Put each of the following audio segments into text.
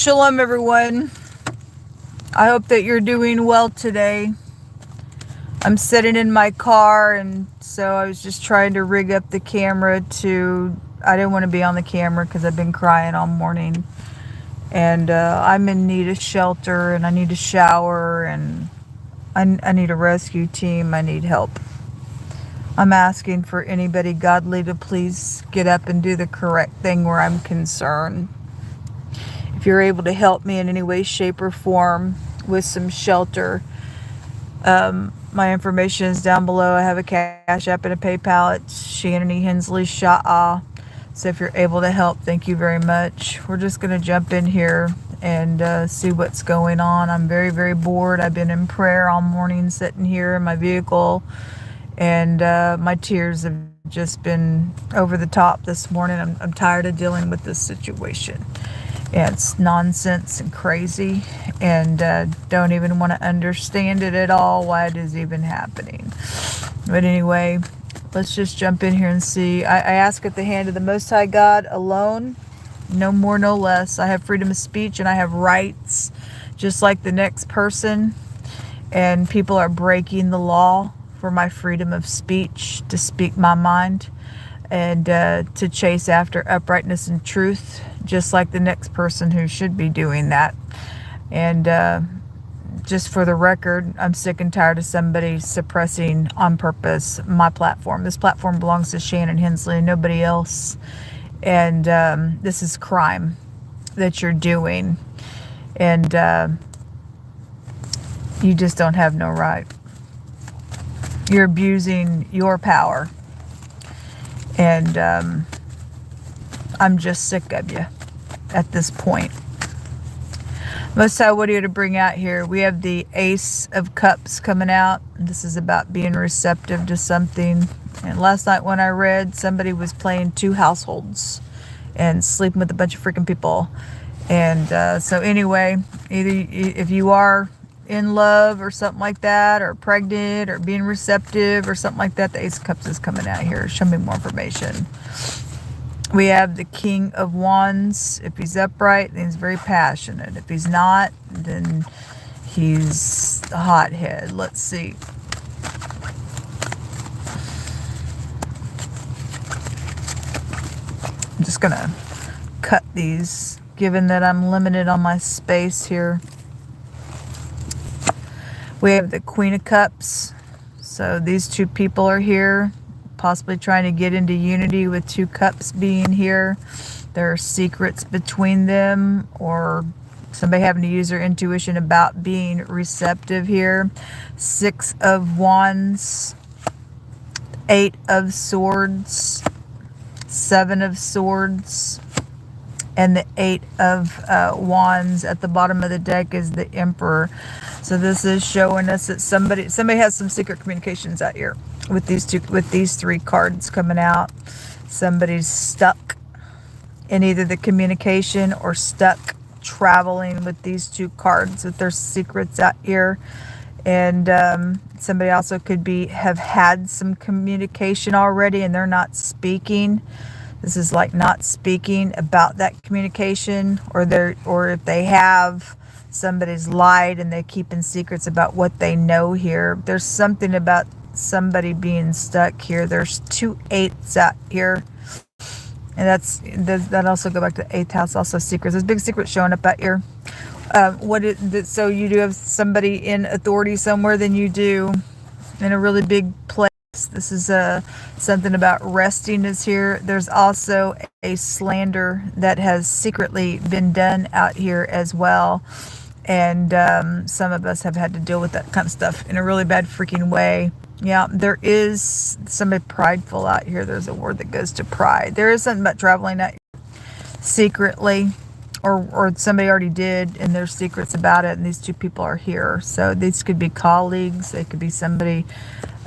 Shalom, everyone. I hope that you're doing well today. I'm sitting in my car, and so I was just trying to rig up the camera I didn't want to be on the camera because I've been crying all morning. And I'm in need of shelter, and I need a shower, and I need a rescue team. I need help. I'm asking for anybody godly to please get up and do the correct thing where I'm concerned. If you're able to help me in any way, shape, or form with some shelter, my information is down below. I have a CashApp and a PayPal. It's Shannon Hensley, Sha'ah. So if you're able to help, thank you very much. We're just going to jump in here and see what's going on. I'm very, very bored. I've been in prayer all morning, sitting here in my vehicle, and my tears have just been over the top this morning. I'm tired of dealing with this situation. Yeah, it's nonsense and crazy, and don't even want to understand it at all, why it is even happening. But anyway, let's just jump in here and see. I ask at the hand of the Most High God alone, no more, no less. I have freedom of speech, and I have rights, just like the next person, and people are breaking the law for my freedom of speech, to speak my mind, and to chase after uprightness and truth, just like the next person who should be doing that. And just for the record, I'm sick and tired of somebody suppressing on purpose my platform. This platform belongs to Shannon Hensley and nobody else. And this is crime that you're doing. And you just don't have no right. You're abusing your power. And I'm just sick of you at this point. Most High, what are you to bring out here? We have the Ace of Cups coming out. This is about being receptive to something. And last night when I read, somebody was playing two households and sleeping with a bunch of freaking people. And so anyway, either if you are in love or something like that, or pregnant, or being receptive or something like that, the Ace of Cups is coming out here. Show me more information. We have the King of Wands. If he's upright, then he's very passionate. If he's not, then he's a hothead. Let's see. I'm just gonna cut these, given that I'm limited on my space here. We have the Queen of Cups. So these two people are here, possibly trying to get into unity with two cups being here. There are secrets between them, or somebody having to use their intuition about being receptive here. Six of Wands, Eight of Swords, Seven of Swords, and the Eight of Wands. At the bottom of the deck is the Emperor. So this is showing us that somebody has some secret communications out here with these three cards coming out. Somebody's stuck in either the communication or stuck traveling with these two cards with their secrets out here. And somebody also could have had some communication already and they're not speaking. This is like not speaking about that communication, or if they have, somebody's lied and they're keeping secrets about what they know here. There's something about somebody being stuck here. There's two eights out here, and that also go back to the eighth house. Also secrets. There's big secrets showing up out here. So you do have somebody in authority somewhere. Then you do in a really big place. This is something about resting is here. There's also a slander that has secretly been done out here as well. And some of us have had to deal with that kind of stuff in a really bad freaking way. Yeah, there is somebody prideful out here. There's a word that goes to pride. There is something about traveling out here secretly, or somebody already did, and there's secrets about it, and these two people are here. So these could be colleagues. They could be somebody,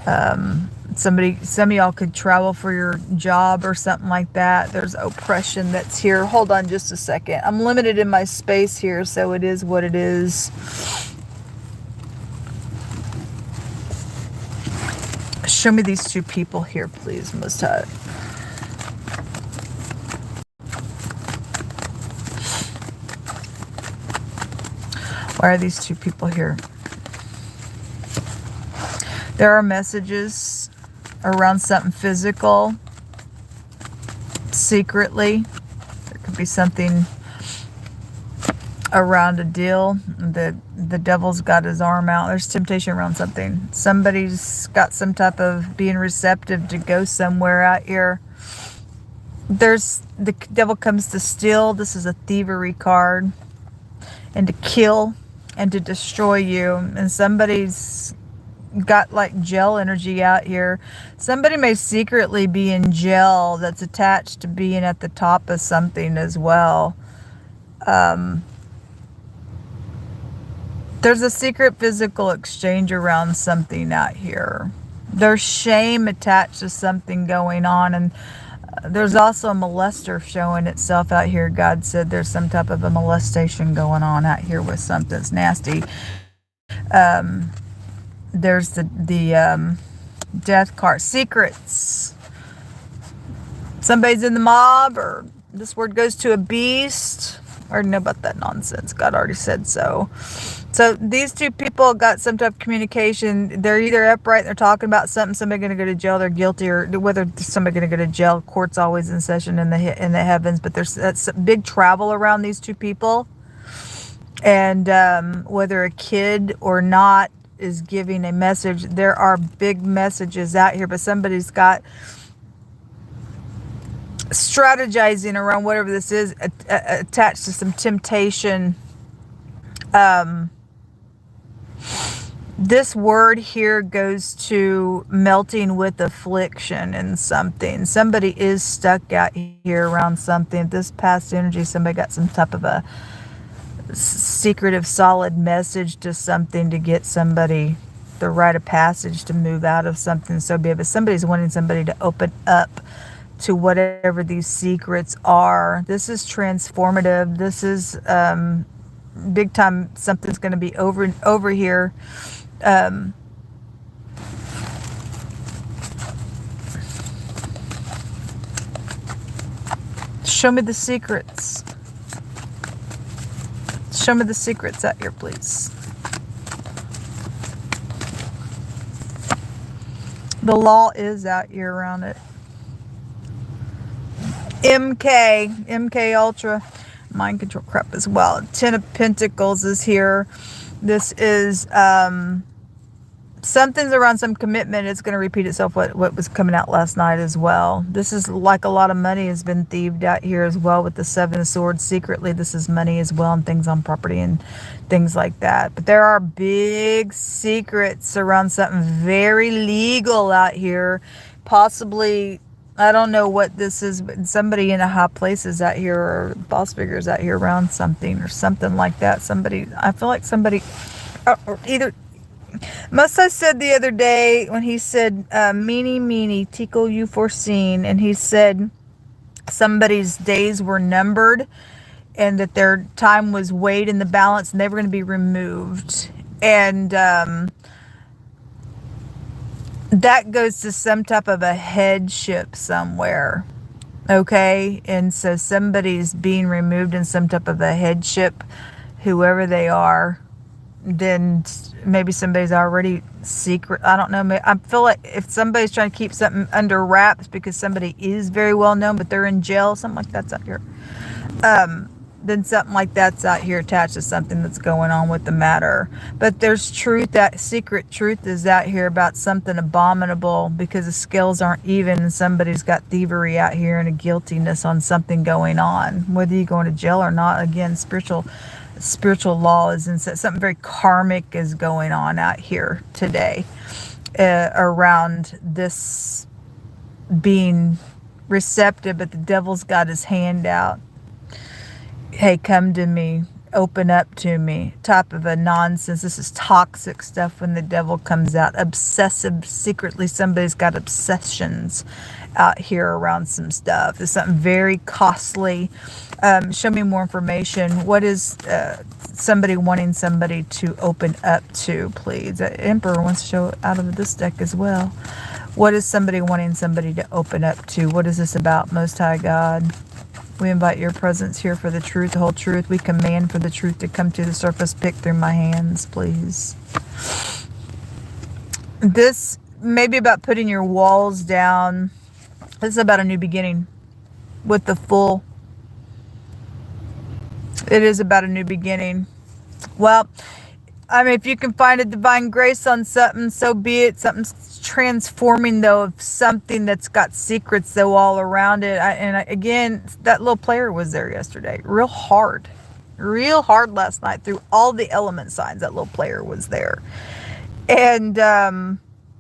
some of y'all could travel for your job or something like that. There's oppression that's here. Hold on just a second. I'm limited in my space here, so it is what it is. Show me these two people here, please, Most High. Why are these two people here? There are messages around something physical, secretly. There could be something around a deal. The devil's got his arm out. There's temptation around something. Somebody's got some type of being receptive to go somewhere out here. There's the devil comes to steal. This is a thievery card. And to kill and to destroy you. And somebody's got like gel energy out here. Somebody may secretly be in gel that's attached to being at the top of something as well. There's a secret physical exchange around something out here. There's shame attached to something going on, and there's also a molester showing itself out here. God said there's some type of a molestation going on out here with something that's nasty. There's the death card. Secrets. Somebody's in the mob, or this word goes to a beast. I already know about that nonsense. God already said so. So these two people got some type of communication. They're either upright, they're talking about something, somebody going to go to jail, they're guilty, or whether somebody going to go to jail. Court's always in session in the heavens, but that's big travel around these two people. And whether a kid or not is giving a message, there are big messages out here, but somebody's got strategizing around whatever this is attached to some temptation. This word here goes to melting with affliction and something. Somebody is stuck out here around something. This past energy, somebody got some type of a secretive, solid message to something to get somebody the rite of passage to move out of something so big. But somebody's wanting somebody to open up to whatever these secrets are. This is transformative. This is big time. Something's going to be over here. Show me the secrets. Show me the secrets out here, please. The law is out here around it. MK Ultra, mind control crap as well. Ten of Pentacles is here. This is something's around some commitment. It's going to repeat itself what was coming out last night as well. This is like a lot of money has been thieved out here as well with the Seven of Swords. Secretly, this is money as well and things on property and things like that. But there are big secrets around something very legal out here. Possibly, I don't know what this is, but somebody in a high place is out here, or boss figures out here around something or something like that. Somebody, I feel like somebody, or either, must I said the other day when he said, meeny, tickle you foreseen, and he said somebody's days were numbered and that their time was weighed in the balance and they were going to be removed. And that goes to some type of a headship somewhere. Okay? And so somebody's being removed in some type of a headship, whoever they are. Then maybe somebody's already secret. I don't know. I feel like if somebody's trying to keep something under wraps because somebody is very well known, but they're in jail, something like that's out here. Then something like that's out here attached to something that's going on with the matter. But there's truth, that secret truth is out here about something abominable because the scales aren't even and somebody's got thievery out here and a guiltiness on something going on. Whether you're going to jail or not, again, spiritual law is in something very karmic is going on out here today around this being receptive, but the devil's got his hand out. Hey, come to me, open up to me, type of a nonsense. This is toxic stuff when the devil comes out. Obsessive, secretly somebody's got obsessions out here around some stuff. It's something very costly. Show me more information. What is somebody wanting somebody to open up to, please? The Emperor wants to show out of this deck as well. What is somebody wanting somebody to open up to? What is this about, Most High God? We invite your presence here for the truth, the whole truth. We command for the truth to come to the surface. Pick through my hands, please. This may be about putting your walls down. This is about a new beginning with the full. It is about a new beginning. Well, I mean, if you can find a divine grace on something, so be it. Something's transforming, though, of something that's got secrets, though, all around it. Again, that little player was there yesterday. Real hard last night through all the element signs. That little player was there. And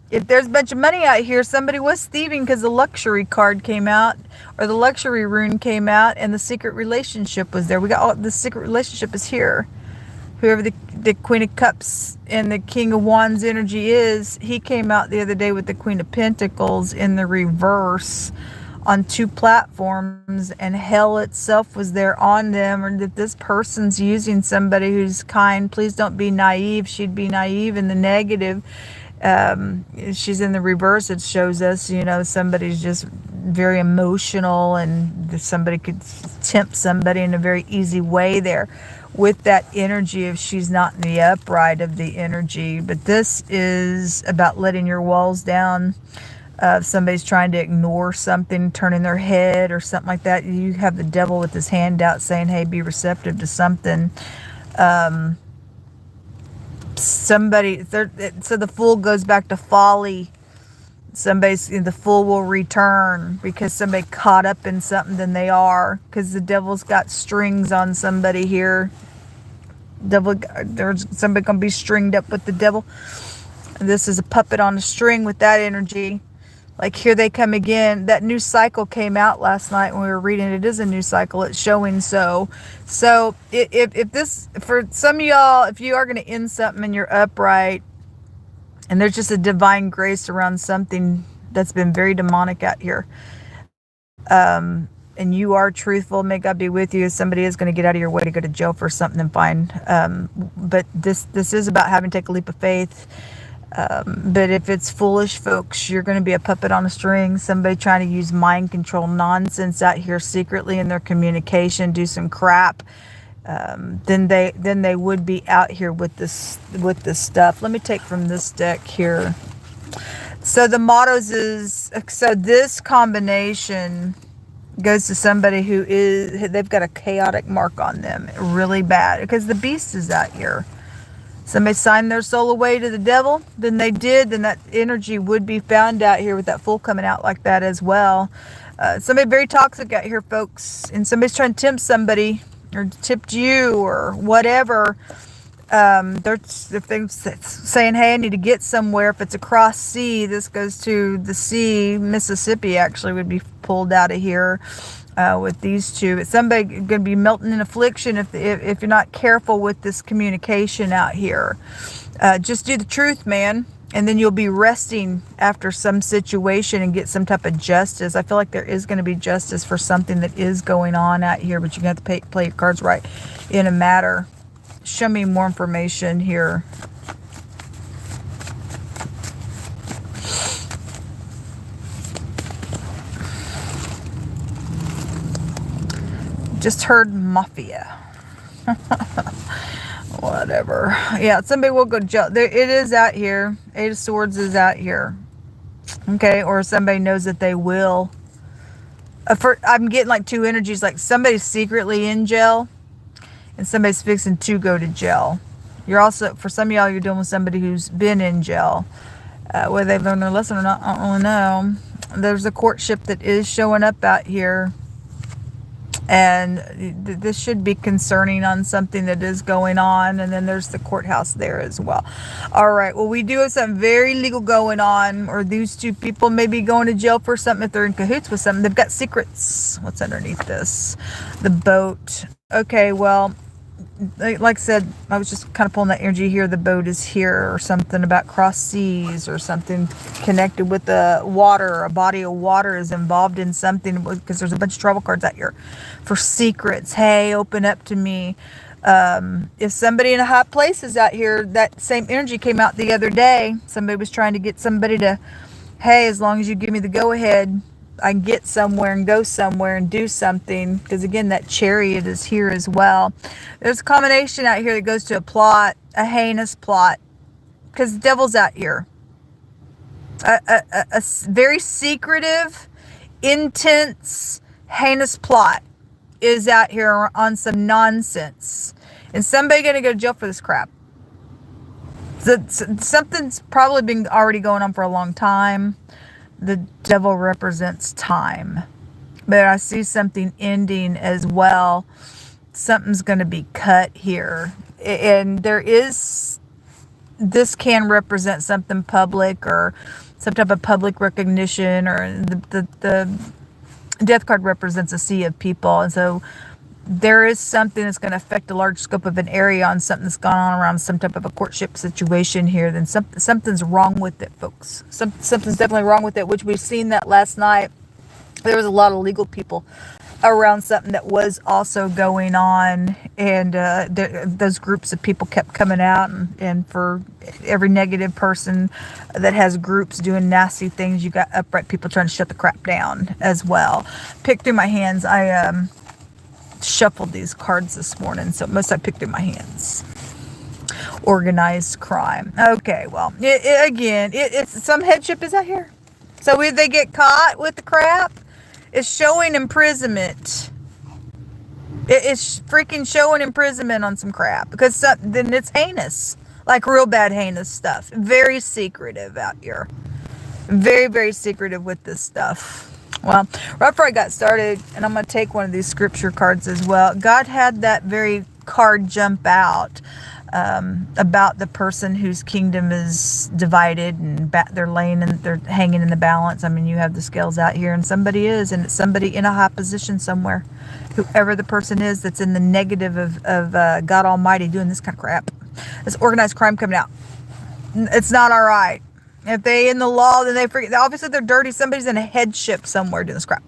if there's a bunch of money out here, somebody was thieving because the luxury card came out, or the luxury rune came out, and the secret relationship was there. We got all the secret relationship is here. Whoever the Queen of Cups and the King of Wands energy is, he came out the other day with the Queen of Pentacles in the reverse on 2 platforms, and hell itself was there on them, or that this person's using somebody who's kind. Please don't be naive. She'd be naive in the negative. She's in the reverse. It shows us, somebody's just very emotional, and somebody could tempt somebody in a very easy way there with that energy if she's not in the upright of the energy. But this is about letting your walls down. If somebody's trying to ignore something, turning their head or something like that, you have the devil with his hand out saying, hey, be receptive to something. So the fool goes back to folly. The fool will return because somebody caught up in something than they are, because the devil's got strings on somebody here. There's somebody gonna be stringed up with the devil. And this is a puppet on a string with that energy. Like, here they come again. That new cycle came out last night when we were reading. It is a new cycle. It's showing so. So if this, for some of y'all, if you are going to end something and you're upright, and there's just a divine grace around something that's been very demonic out here, and you are truthful, may God be with you. Somebody is going to get out of your way to go to jail for something, then fine. But this is about having to take a leap of faith. But if it's foolish, folks, you're going to be a puppet on a string. Somebody trying to use mind control nonsense out here secretly in their communication, do some crap. Then they would be out here with this stuff. Let me take from this deck here. So the mottos is, so this combination goes to somebody they've got a chaotic mark on them, really bad, because the beast is out here. Somebody signed their soul away to the devil, then that energy would be found out here with that fool coming out like that as well. Somebody very toxic out here, folks, and somebody's trying to tempt somebody, or tipped you, or whatever. If they're saying, hey, I need to get somewhere. If it's across sea, this goes to the sea. Mississippi actually would be pulled out of here. With these two, it's somebody going to be melting in affliction if you're not careful with this communication out here. Just do the truth, man, and then you'll be resting after some situation and get some type of justice. I feel like there is going to be justice for something that is going on out here, but you're going to have to play your cards right in a matter. Show me more information here. Just heard mafia. Whatever. Yeah, somebody will go to jail. It is out here. 8 of Swords is out here. Okay, or somebody knows that they will. I'm getting like 2 energies, like somebody's secretly in jail and somebody's fixing to go to jail. You're also, for some of y'all, you're dealing with somebody who's been in jail. Whether they've learned their lesson or not, I don't really know. There's a courtship that is showing up out here. And this should be concerning on something that is going on. And then there's the courthouse there as well. All right. Well, we do have something very legal going on. Or these 2 people may be going to jail for something if they're in cahoots with something. They've got secrets. What's underneath this? The boat. Okay, well, like I said, I was just kind of pulling that energy here. The boat is here, or something about cross seas, or something connected with the water. A body of water is involved in something, because there's a bunch of travel cards out here for secrets. Hey, open up to me. If somebody in a hot place is out here, that same energy came out the other day. Somebody was trying to get somebody to, hey, as long as you give me the go ahead, I can get somewhere and go somewhere and do something. Because again, that chariot is here as well. There's a combination out here that goes to a plot, a heinous plot. Because the devil's out here. A very secretive, intense, heinous plot is out here on some nonsense. And somebody going to go to jail for this crap. Something's probably been already going on for a long time. The devil represents time. But I see something ending as well. Something's going to be cut here. And this can represent something public or some type of public recognition, or the death card represents a sea of people. And so there is something that's going to affect a large scope of an area on something that's gone on around some type of a courtship situation here. Then something's wrong with it, folks. Something's definitely wrong with it, which we've seen that last night. There was a lot of legal people around something that was also going on, and those groups of people kept coming out, and for every negative person that has groups doing nasty things, you got upright people trying to shut the crap down as well. Picked through my hands. I shuffled these cards this morning, so most I picked in my hands. Organized crime. Okay, well, it's some headship is out here. So if they get caught with the crap, it's showing imprisonment. It's freaking showing imprisonment on some crap, because then it's heinous, like real bad heinous stuff. Very secretive out here. Very, very secretive with this stuff. Well, right before I got started, and I'm going to take one of these scripture cards as well. God had that very card jump out about the person whose kingdom is divided, and they're hanging in the balance. I mean, you have the scales out here, and somebody is, and it's somebody in a high position somewhere. Whoever the person is that's in the negative of God Almighty doing this kind of crap. This organized crime coming out. It's not all right. If they in the law, then they forget. Obviously, they're dirty. Somebody's in a headship somewhere doing this crap.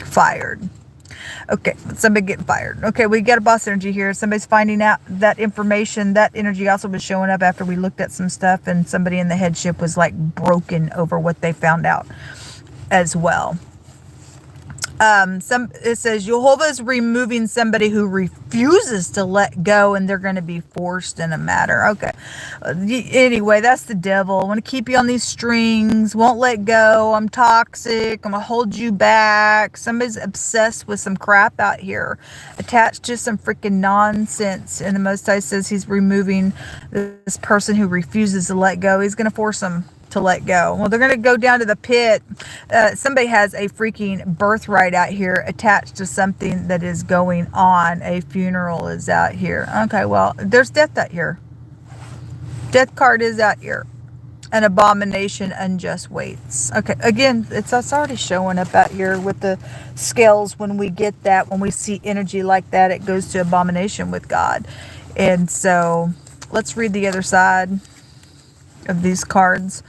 Fired. Okay, somebody getting fired. Okay, we got a boss energy here. Somebody's finding out that information. That energy also was showing up after we looked at some stuff, and somebody in the headship was like broken over what they found out as well. It says Jehovah is removing somebody who refuses to let go, and they're going to be forced in a matter. Okay. Anyway, that's the devil. I want to keep you on these strings. Won't let go. I'm toxic. I'm going to hold you back. Somebody's obsessed with some crap out here, attached to some freaking nonsense. And the Most High says he's removing this person who refuses to let go. He's going to force them to let go. Well, they're going to go down to the pit. Somebody has a freaking birthright out here attached to something that is going on. A funeral is out here. Okay, well, there's death out here. Death card is out here. An abomination, unjust waits. Okay, again, it's already showing up out here with the scales. When we get that, when we see energy like that, it goes to abomination with God. And so let's read the other side of these cards.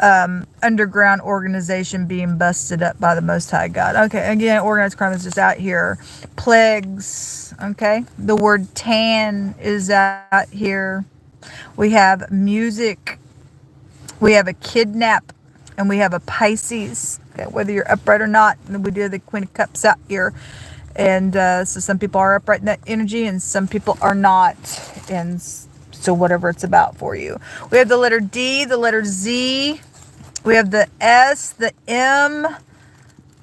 Underground organization being busted up by the Most High God. Okay, again, organized crime is just out here. Plagues. Okay, the word tan is out here. We have music. We have a kidnap, and we have a Pisces. Okay, whether you're upright or not, and we do the Queen of Cups out here. And so some people are upright in that energy, and some people are not. And so whatever it's about for you. We have the letter D, the letter Z. We have the S, the M,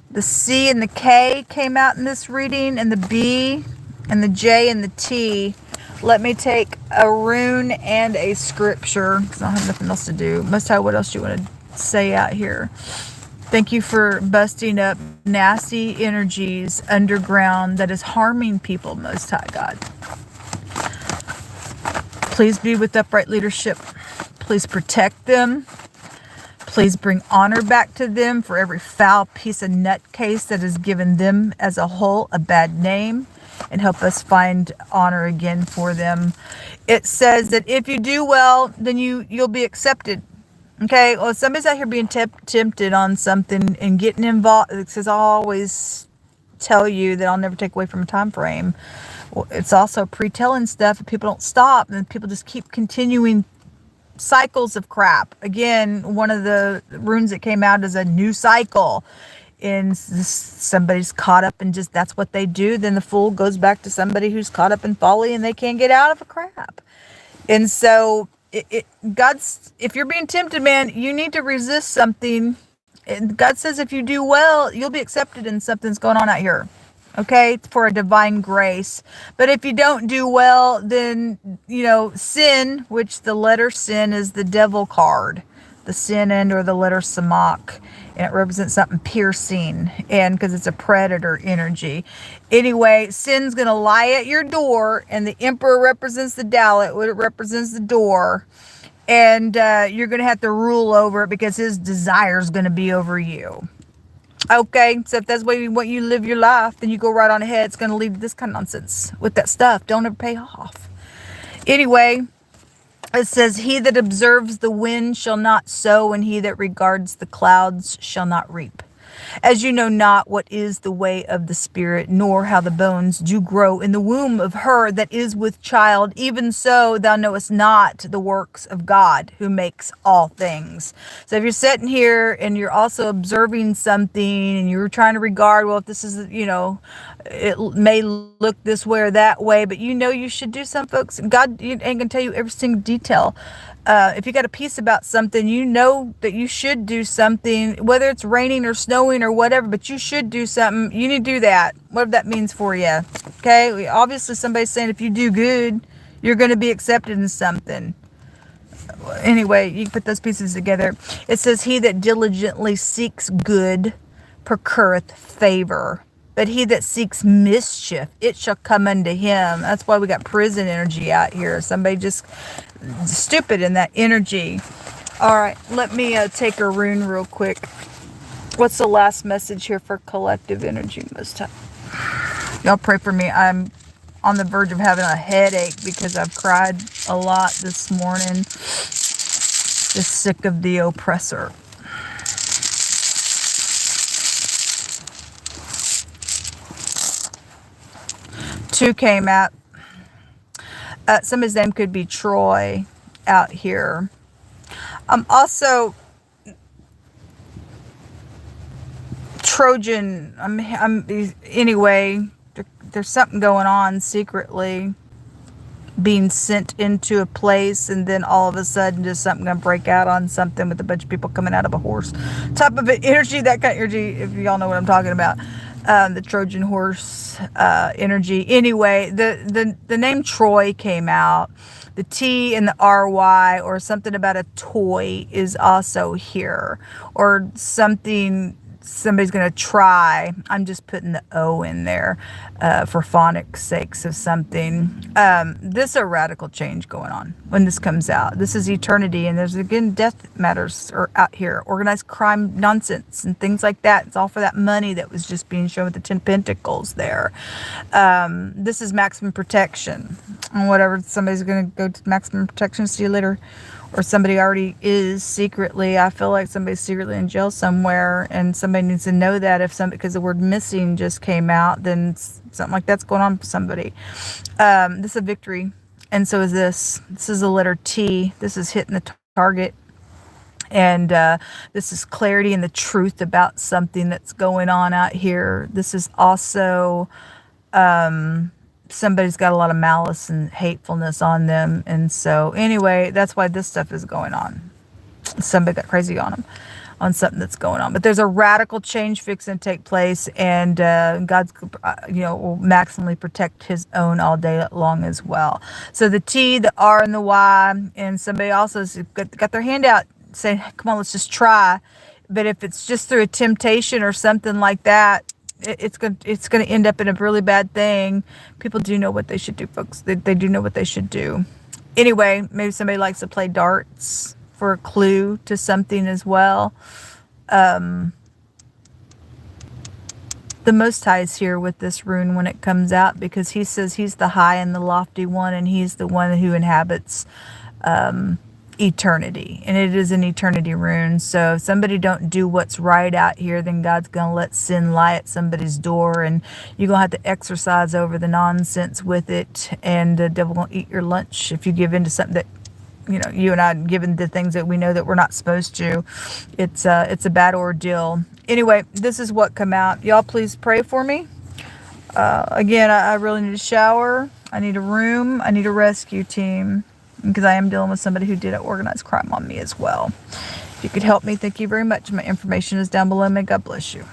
the C, and the K came out in this reading, and the B, and the J, and the T. Let me take a rune and a scripture, because I don't have nothing else to do. Most High, what else do you want to say out here? Thank you for busting up nasty energies underground that is harming people, Most High God. Please be with upright leadership. Please protect them. Please bring honor back to them for every foul piece of nutcase that has given them as a whole a bad name, and help us find honor again for them. It says that if you do well, then you'll be accepted. Okay, well, somebody's out here being tempted on something and getting involved. It says, I'll always tell you that I'll never take away from a time frame. Well, it's also pre-telling stuff, and people don't stop, and people just keep continuing cycles of crap. Again, one of the runes that came out is a new cycle. And somebody's caught up in just, that's what they do. Then the fool goes back to somebody who's caught up in folly and they can't get out of a crap. And so God's, if you're being tempted, man, you need to resist something. And God says if you do well, you'll be accepted in something's going on out here. Okay, it's for a divine grace. But if you don't do well, then, sin, which the letter sin is the devil card, the sin and or the letter samak, and it represents something piercing, and because it's a predator energy. Anyway, sin's going to lie at your door, and the emperor represents the Dalit, it represents the door, and you're going to have to rule over it because his desire is going to be over you. Okay, so if that's the way you want you to live your life, then you go right on ahead. It's going to lead to this kind of nonsense with that stuff. Don't ever pay off. Anyway, it says, he that observes the wind shall not sow, and he that regards the clouds shall not reap. As you know not what is the way of the Spirit, nor how the bones do grow in the womb of her that is with child, even so thou knowest not the works of God, who makes all things. So if you're sitting here and you're also observing something and you're trying to regard, well, if this is, it may look this way or that way, but you should do some, folks. God ain't gonna tell you every single detail. If you got a piece about something, you know that you should do something, whether it's raining or snowing or whatever, but you should do something. You need to do that, whatever that means for you. Okay? Obviously, somebody's saying if you do good, you're going to be accepted in something. Anyway, you can put those pieces together. It says, he that diligently seeks good procureth favor. But he that seeks mischief, it shall come unto him. That's why we got prison energy out here. Somebody just stupid in that energy. All right, let me take a rune real quick. What's the last message here for collective energy most time? Y'all pray for me. I'm on the verge of having a headache because I've cried a lot this morning. Just sick of the oppressor. Two came out. Somebody's name could be Troy out here. Also, Trojan. Anyway, there's something going on secretly, being sent into a place, and then all of a sudden, just something gonna break out on something with a bunch of people coming out of a horse. Type of energy, that kind of energy. If y'all know what I'm talking about. The Trojan horse energy. Anyway, the name Troy came out. The T and the RY, or something about a toy, is also here. Or something somebody's going to try. I'm just putting the O in there for phonics sakes of something. This is a radical change going on when this comes out. This is eternity, and there's, again, death matters are out here. Organized crime nonsense and things like that. It's all for that money that was just being shown with the 10 Pentacles there. This is maximum protection. And whatever, somebody's going to go to maximum protection. See you later. Or somebody already is secretly. I feel like somebody's secretly in jail somewhere, and somebody needs to know that. Because the word missing just came out, then something like that's going on for somebody. This is a victory, and so is this. This is a letter T. This is hitting the target, and this is clarity and the truth about something that's going on out here. This is also somebody's got a lot of malice and hatefulness on them, and so anyway, that's why this stuff is going on. Somebody got crazy on them on something that's going on, but there's a radical change fixing to take place, and God's will maximally protect his own all day long as well. So the T, the R, and the Y, and somebody also has got their hand out saying, come on, let's just try. But if it's just through a temptation or something like that, it's going to end up in a really bad thing. People do know what they should do, folks. They do know what they should do. Anyway, maybe somebody likes to play darts for a clue to something as well. The Most High is here with this rune when it comes out, because he says he's the high and the lofty one, and he's the one who inhabits eternity, and it is an eternity rune. So if somebody don't do what's right out here, then God's gonna let sin lie at somebody's door, and you're gonna have to exercise over the nonsense with it, and the devil gonna eat your lunch if you give in to something that you know, you and I given the things that we know that we're not supposed to. It's a bad ordeal. Anyway, this is what come out. Y'all please pray for me. Again, I really need a shower. I need a room. I need a rescue team, because I am dealing with somebody who did organized crime on me as well. If you could help me, thank you very much. My information is down below. May God bless you.